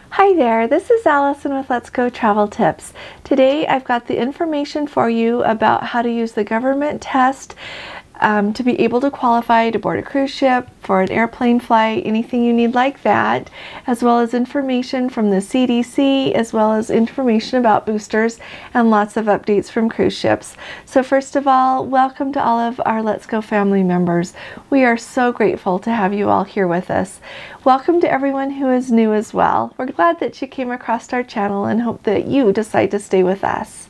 Hi there, this is Allison with Let's Go Travel Tips. Today I've got the information for you about how to use the government test to be able to qualify to board a cruise ship, for an airplane flight, anything you need like that, as well as information from the CDC, as well as information about boosters and lots of updates from cruise ships. So first of all, welcome to all of our Let's Go family members. We are so grateful to have you all here with us. Welcome to everyone who is new as well. We're glad that you came across our channel and hope that you decide to stay with us.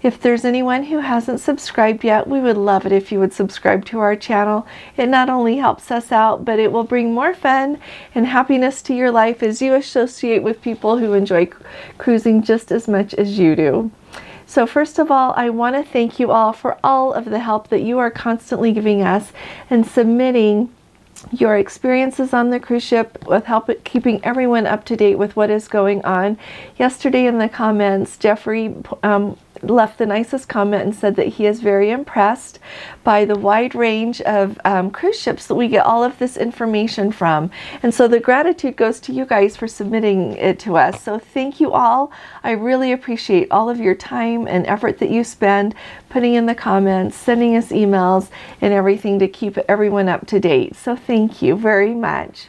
If there's anyone who hasn't subscribed yet, we would love it if you would subscribe to our channel. It not only helps us out, but it will bring more fun and happiness to your life as you associate with people who enjoy cruising just as much as you do. So first of all, I want to thank you all for all of the help that you are constantly giving us and submitting your experiences on the cruise ship with keeping everyone up to date with what is going on. Yesterday in the comments, Jeffrey left the nicest comment and said that he is very impressed by the wide range of cruise ships that we get all of this information from. And so the gratitude goes to you guys for submitting it to us. So thank you all. I really appreciate all of your time and effort that you spend putting in the comments, sending us emails, and everything to keep everyone up to date. So thank you very much.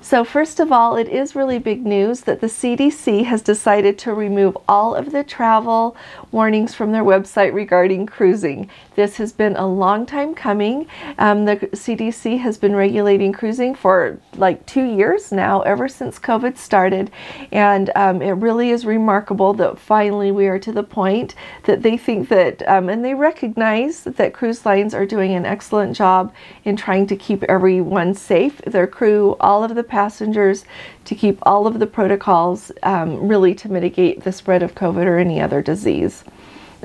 So first of all, it is really big news that the CDC has decided to remove all of the travel warnings from their website regarding cruising. This has been a long time coming. The CDC has been regulating cruising for like 2 years now, ever since COVID started. And it really is remarkable that finally we are to the point that they think that, and they recognize that cruise lines are doing an excellent job in trying to keep everyone safe, their crew, all of the passengers, to keep all of the protocols really to mitigate the spread of COVID or any other disease.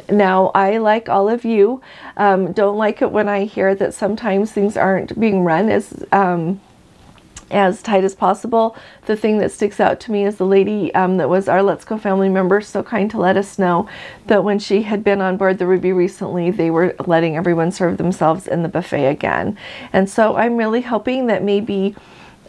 Now, I, like all of you, don't like it when I hear that sometimes things aren't being run as tight as possible. The thing that sticks out to me is the lady that was our Let's Go family member, so kind to let us know that when she had been on board the Ruby recently, they were letting everyone serve themselves in the buffet again. And so I'm really hoping that maybe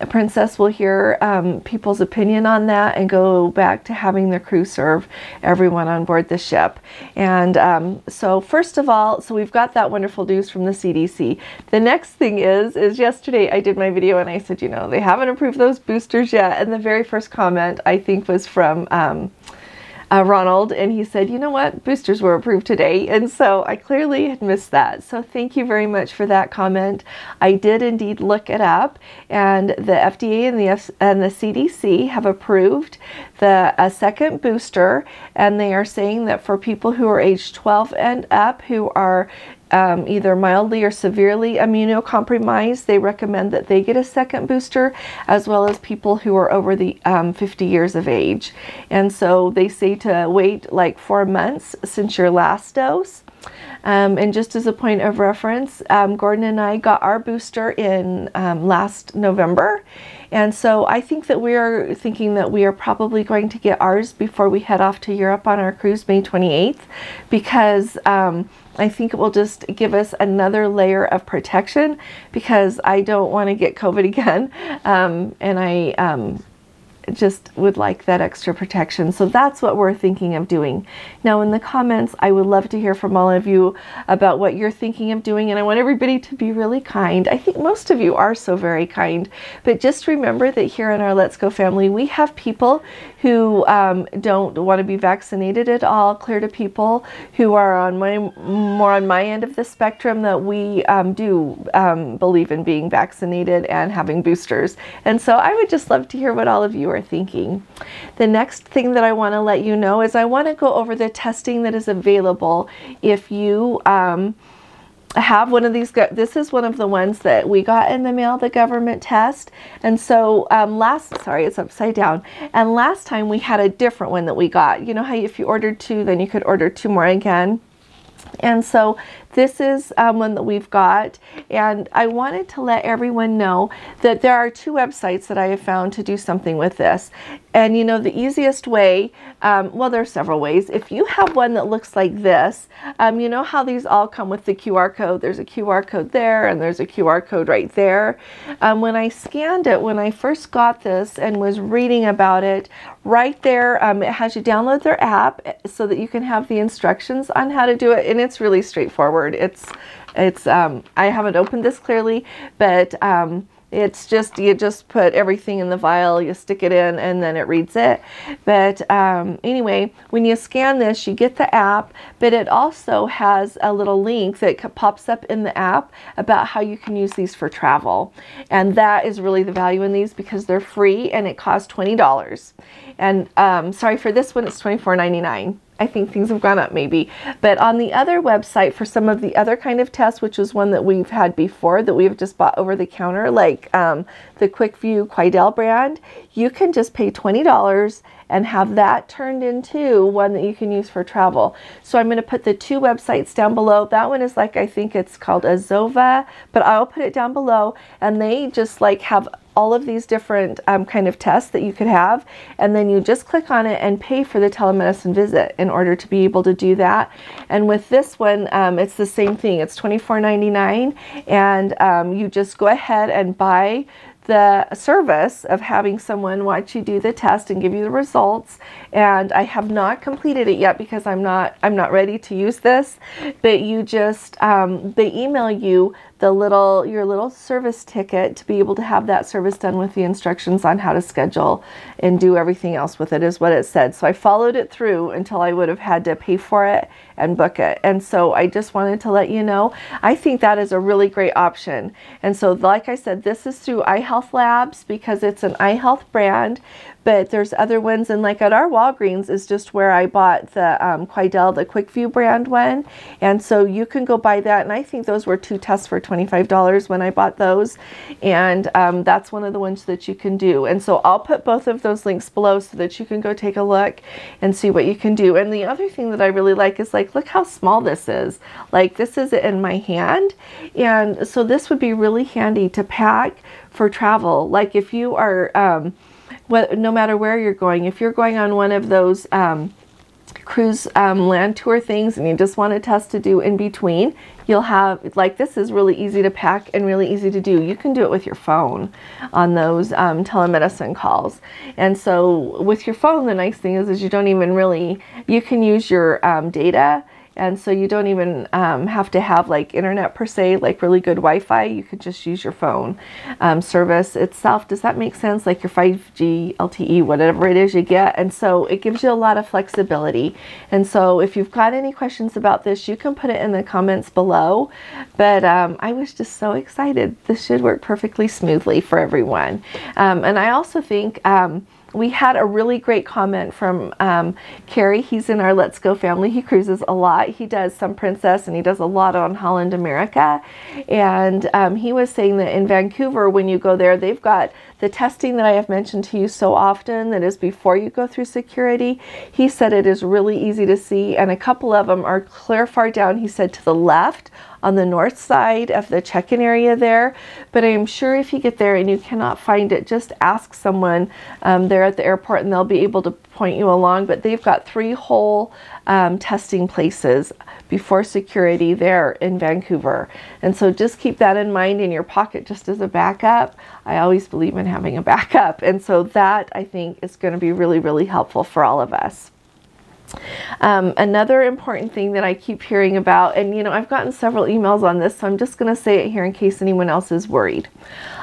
Princess will hear people's opinion on that and go back to having the crew serve everyone on board the ship. And so first of all, so we've got that wonderful news from the CDC. The next thing is yesterday I did my video and I said, you know, they haven't approved those boosters yet. And the very first comment I think was from Ronald, and he said, you know what, boosters were approved today. And so I clearly had missed that. So thank you very much for that comment. I did indeed look it up, and the FDA and the CDC have approved a second booster, and they are saying that for people who are age 12 and up who are either mildly or severely immunocompromised, they recommend that they get a second booster, as well as people who are over the 50 years of age. And so they say to wait like 4 months since your last dose. And just as a point of reference, Gordon and I got our booster in last November. And so I think that we are thinking that we are probably going to get ours before we head off to Europe on our cruise May 28th, because I think it will just give us another layer of protection, because I don't want to get COVID again. And I just would like that extra protection. So that's what we're thinking of doing. Now in the comments, I would love to hear from all of you about what you're thinking of doing, and I want everybody to be really kind. I think most of you are so very kind, but just remember that here in our Let's Go family, we have people who don't want to be vaccinated at all, clear to people who are on more on my end of the spectrum, that we do believe in being vaccinated and having boosters. And so I would just love to hear what all of you are thinking. The next thing that I want to let you know is I want to go over the testing that is available if you have one of these. This is one of the ones that we got in the mail, the government test. And so sorry, it's upside down. And last time we had a different one that we got. You know how if you ordered 2, then you could order 2 more again. And so this is one that we've got, and I wanted to let everyone know that there are 2 websites that I have found to do something with this. And you know, the easiest way, well, there's several ways. If you have one that looks like this, you know how these all come with the QR code. There's a QR code there and there's a QR code right there. When I scanned it, when I first got this and was reading about it, right there, it has you download their app so that you can have the instructions on how to do it. And it's really straightforward. I haven't opened this clearly, but it's just, you just put everything in the vial, you stick it in, and then it reads it. But anyway, when you scan this, you get the app, but it also has a little link that pops up in the app about how you can use these for travel. And that is really the value in these, because they're free and it costs $20. And sorry, for this one, it's $24.99. I think things have gone up maybe. But on the other website, for some of the other kind of tests, which is one that we've had before that we've just bought over the counter, like the QuickView Quidel brand, you can just pay $20 and have that turned into one that you can use for travel. So I'm going to put the two websites down below. That one is like, I think it's called Azova, but I'll put it down below. And they just like have all of these different kind of tests that you could have, and then you just click on it and pay for the telemedicine visit in order to be able to do that. And with this one, it's the same thing. It's $24.99, and you just go ahead and buy the service of having someone watch you do the test and give you the results. And I have not completed it yet because I'm not ready to use this, but you just they email you your little service ticket to be able to have that service done with the instructions on how to schedule and do everything else with it, is what it said. So I followed it through until I would have had to pay for it and book it. And so I just wanted to let you know, I think that is a really great option. And so like I said, this is through iHealth Labs because it's an iHealth brand, but there's other ones. And like at our Walgreens is just where I bought the Quidel, the QuickView brand one. And so you can go buy that. And I think those were 2 tests for $25 when I bought those. And that's one of the ones that you can do. And so I'll put both of those links below so that you can go take a look and see what you can do. And the other thing that I really like is like, look how small this is. Like this is in my hand. And so this would be really handy to pack for travel. Like if you are, no matter where you're going, if you're going on one of those cruise land tour things and you just want a test to do in between, you'll have, like, this is really easy to pack and really easy to do. You can do it with your phone on those telemedicine calls. And so with your phone, the nice thing is you don't even really, you can use your data. And so you don't even have to have like internet per se, like really good Wi-Fi. You could just use your phone service itself. Does that make sense? Like your 5G, LTE, whatever it is you get. And so it gives you a lot of flexibility. And so if you've got any questions about this, you can put it in the comments below. But I was just so excited. This should work perfectly smoothly for everyone. And I also think we had a really great comment from Carrie. He's in our Let's Go family. He cruises a lot. He does some Princess and he does a lot on Holland America. And he was saying that in Vancouver, when you go there, they've got the testing that I have mentioned to you so often that is before you go through security. He said it is really easy to see, and a couple of them are clear far down, he said, to the left on the north side of the check-in area there. But I am sure if you get there and you cannot find it, just ask someone there at the airport and they'll be able to point you along. But they've got 3 whole testing places before security there in Vancouver. And so just keep that in mind in your pocket just as a backup. I always believe in having a backup. And so that, I think, is going to be really, really helpful for all of us. Another important thing that I keep hearing about, and you know, I've gotten several emails on this, so I'm just going to say it here in case anyone else is worried.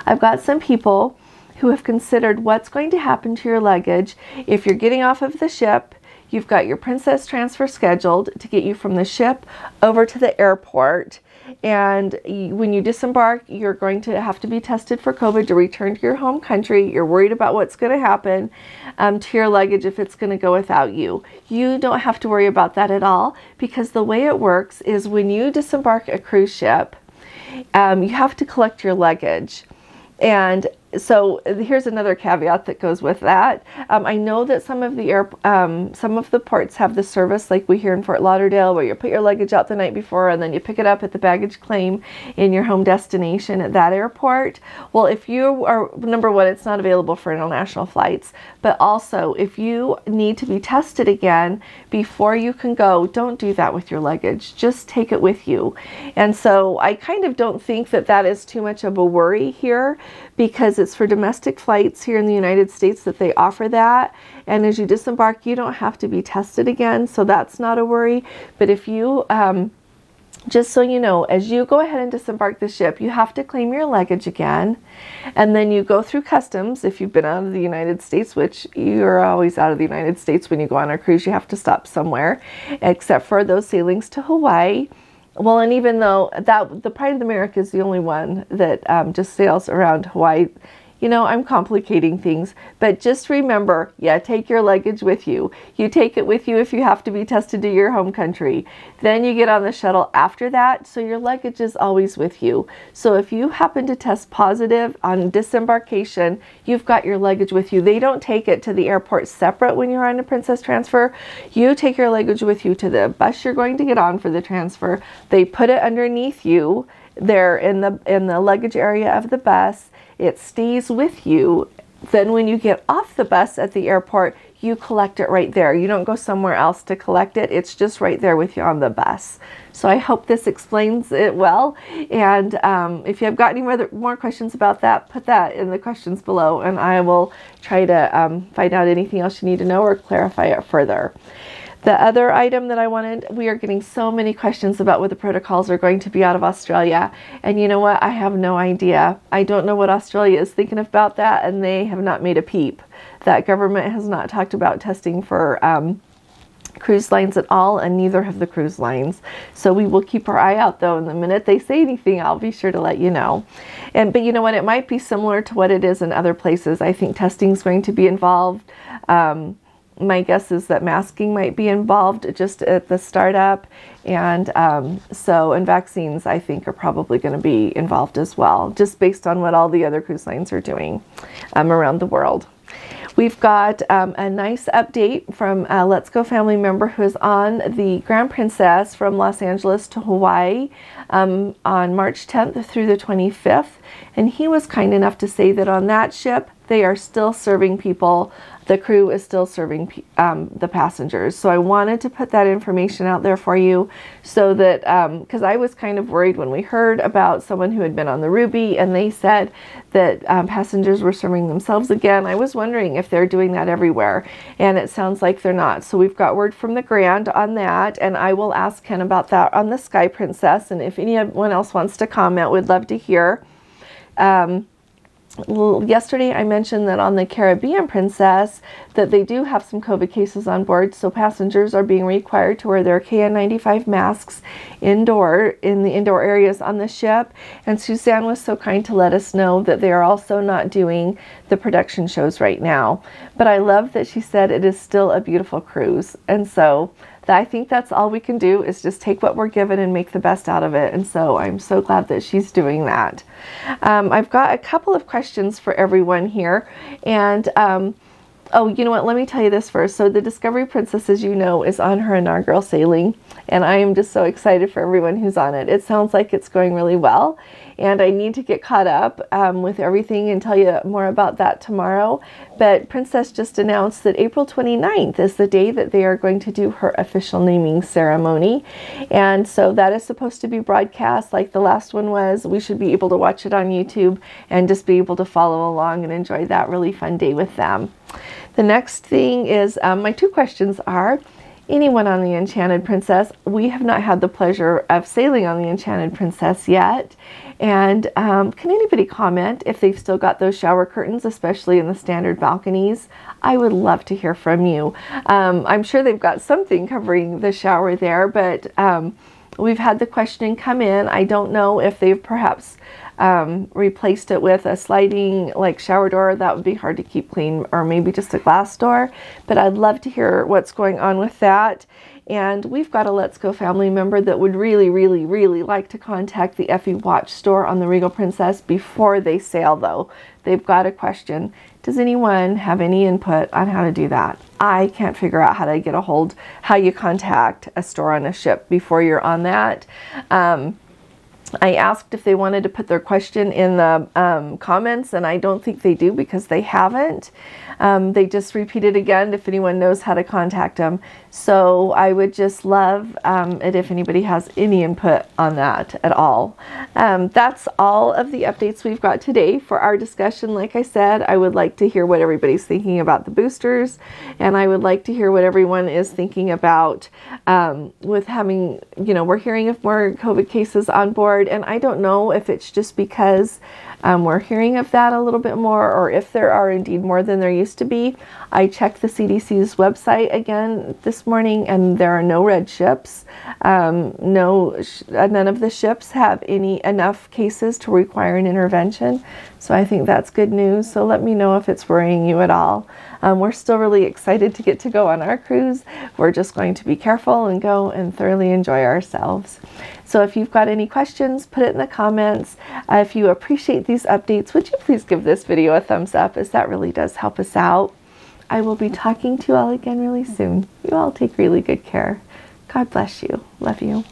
I've got some people who have considered what's going to happen to your luggage if you're getting off of the ship. You've got your Princess transfer scheduled to get you from the ship over to the airport. And when you disembark, you're going to have to be tested for COVID to return to your home country. You're worried about what's going to happen to your luggage if it's going to go without you. You don't have to worry about that at all, because the way it works is when you disembark a cruise ship, you have to collect your luggage. And So here's another caveat that goes with that. I know that some of the ports have the service like we here in Fort Lauderdale, where you put your luggage out the night before and then you pick it up at the baggage claim in your home destination at that airport. Well, if you are, number one, it's not available for international flights, but also if you need to be tested again before you can go, don't do that with your luggage. Just take it with you. And so I kind of don't think that that is too much of a worry here, because it's for domestic flights here in the United States that they offer that. And as you disembark, you don't have to be tested again. So that's not a worry. But if you, just so you know, as you go ahead and disembark the ship, you have to claim your luggage again. And then you go through customs if you've been out of the United States, which you're always out of the United States when you go on a cruise. You have to stop somewhere, except for those sailings to Hawaii. Well, and even though the Pride of America is the only one that just sails around Hawaii, you know, I'm complicating things, but just remember, yeah, take your luggage with you. You take it with you if you have to be tested to your home country. Then you get on the shuttle after that, so your luggage is always with you. So if you happen to test positive on disembarkation, you've got your luggage with you. They don't take it to the airport separate when you're on a Princess transfer. You take your luggage with you to the bus you're going to get on for the transfer. They put it underneath you there in the luggage area of the bus. It stays with you. Then when you get off the bus at the airport, you collect it right there. You don't go somewhere else to collect it. It's just right there with you on the bus. So I hope this explains it well. And if you have got any more questions about that, put that in the questions below, and I will try to find out anything else you need to know or clarify it further. The other item that I wanted, we are getting so many questions about what the protocols are going to be out of Australia. And you know what? I have no idea. I don't know what Australia is thinking about that, and they have not made a peep. That government has not talked about testing for cruise lines at all, and neither have the cruise lines. So we will keep our eye out though, and the minute they say anything, I'll be sure to let you know. But you know what? It might be similar to what it is in other places. I think testing is going to be involved. My guess is that masking might be involved just at the startup, and vaccines I think are probably going to be involved as well, just based on what all the other cruise lines are doing around the world. We've got a nice update from a Let's Go family member who is on the Grand Princess from Los Angeles to Hawaii on March 10th through the 25th, and he was kind enough to say that on that ship they are still serving people. The crew is still serving the passengers. So I wanted to put that information out there for you, so that, because I was kind of worried when we heard about someone who had been on the Ruby and they said that passengers were serving themselves again. I was wondering if they're doing that everywhere, and it sounds like they're not. So we've got word from the Grand on that, and I will ask Ken about that on the Sky Princess, and if anyone else wants to comment, we'd love to hear. Yesterday I mentioned that on the Caribbean Princess that they do have some COVID cases on board, so passengers are being required to wear their KN95 masks in the indoor areas on the ship. And Suzanne was so kind to let us know that they are also not doing the production shows right now. But I love that she said it is still a beautiful cruise, and so I think that's all we can do, is just take what we're given and make the best out of it. And so I'm so glad that she's doing that. I've got a couple of questions for everyone here. And oh, you know what? Let me tell you this first. So the Discovery Princess, as you know, is on her inaugural sailing, and I am just so excited for everyone who's on it. It sounds like it's going really well, and I need to get caught up with everything and tell you more about that tomorrow. But Princess just announced that April 29th is the day that they are going to do her official naming ceremony, and so that is supposed to be broadcast like the last one was. We should be able to watch it on YouTube and just be able to follow along and enjoy that really fun day with them. The next thing is, my two questions are, anyone on the Enchanted Princess? We have not had the pleasure of sailing on the Enchanted Princess yet. And can anybody comment if they've still got those shower curtains, especially in the standard balconies? I would love to hear from you. I'm sure they've got something covering the shower there, but we've had the questioning come in. I don't know if they've perhaps replaced it with a sliding like shower door. That would be hard to keep clean, or maybe just a glass door, but I'd love to hear what's going on with that. And we've got a Let's Go family member that would really, really, really like to contact the FE Watch store on the Regal Princess before they sail, though. They've got a question. Does anyone have any input on how to do that? I can't figure out how you contact a store on a ship before you're on that. I asked if they wanted to put their question in the comments, and I don't think they do because they haven't. They just repeated again if anyone knows how to contact them. So I would just love it if anybody has any input on that at all. That's all of the updates we've got today for our discussion. Like I said, I would like to hear what everybody's thinking about the boosters, and I would like to hear what everyone is thinking about with having, we're hearing of more COVID cases on board, and I don't know if it's just because we're hearing of that a little bit more, or if there are indeed more than there used to be. I checked the CDC's website again this morning, and there are no red ships. None of the ships have enough cases to require an intervention. So I think that's good news. So let me know if it's worrying you at all. We're still really excited to get to go on our cruise. We're just going to be careful and go and thoroughly enjoy ourselves. So if you've got any questions, put it in the comments. If you appreciate these updates, would you please give this video a thumbs up, as that really does help us out. I will be talking to you all again really soon. You all take really good care. God bless you. Love you.